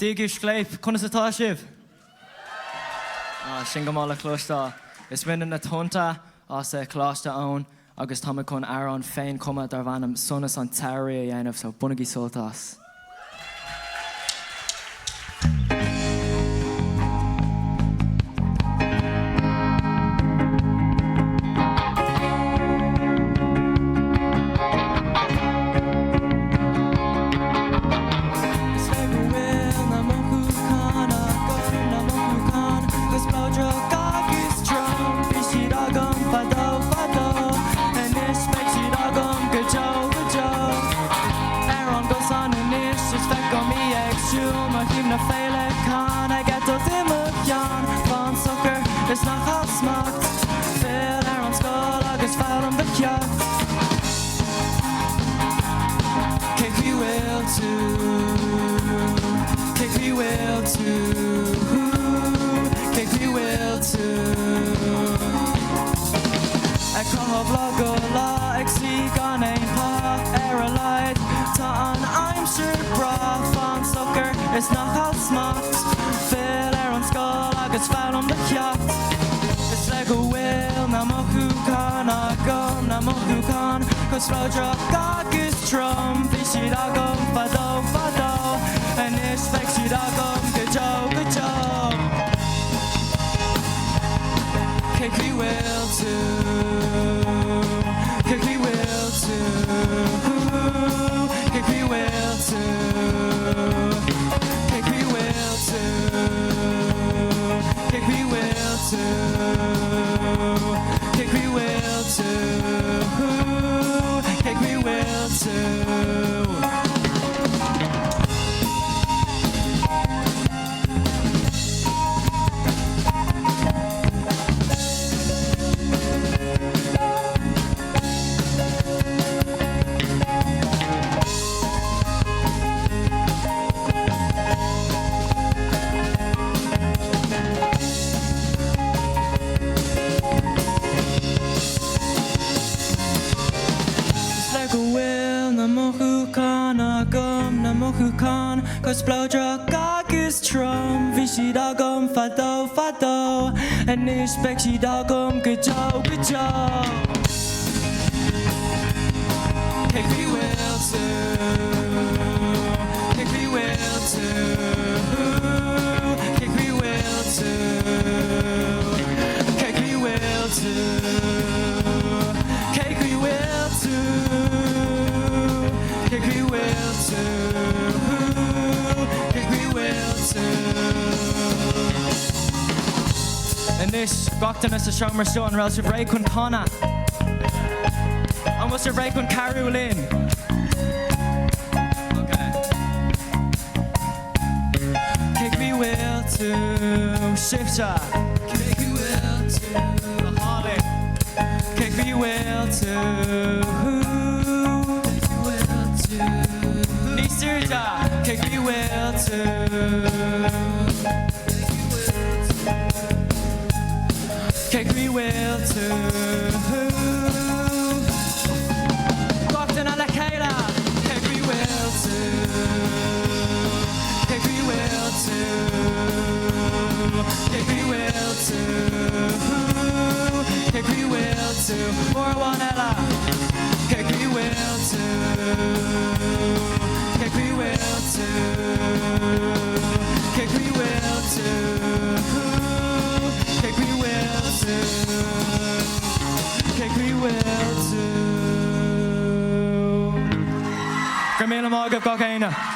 Craobh Scléip, chuna satá sibh? Sin go mála chlóistá. Is Bhuaigh Na Tonnta as Choláiste Eoin agus tá chun Amhrán Féinchumtha dar bhanam sonas an tairí a dhéanamh so bunaigí soltas. Is nach half smacht Fearr an scoil agus fearr an bhuachaillí. Kick we will too, kick we will too, kick we will too. Craobh logo lá ag sí gan ein pá a leid tá an aimsir bra fan sucker is nach half smacht Fearr an scoil agus fearr an bhuachaillí. Is le go bhfuil na mothúcán agam na mothúcán cos flóideach agus trom bhí siad agam fadó an is feic siad agam go jo. Kick we will too, kick we will too, kick we will too, kick we will too, kick we will too, kick we will too, kick we will too. Cos blóideach agus trom bhí siad agam fadó an is feic siad agam go jo. Kick we will too, kick we will too, kick we will too, kick we will too, kick we will too, kick we will too. And this Gradam Nós a seomar seo an raibh Bhuaigh chun Connor an was Bhuaigh chun Craobh Scléip. Okay. Kick we will to Shifta. Kick we will to Holly. Kick we will to Nisirja. Kick we will to kick we will too. Gradam Nós kick we will too. Kick we will too. Kick we will too. Kick we will too. More one ella. Kick we will too. Kick we will too. Kick we will too. Kick we will too. Kick we will too. Go míle mág go chéine.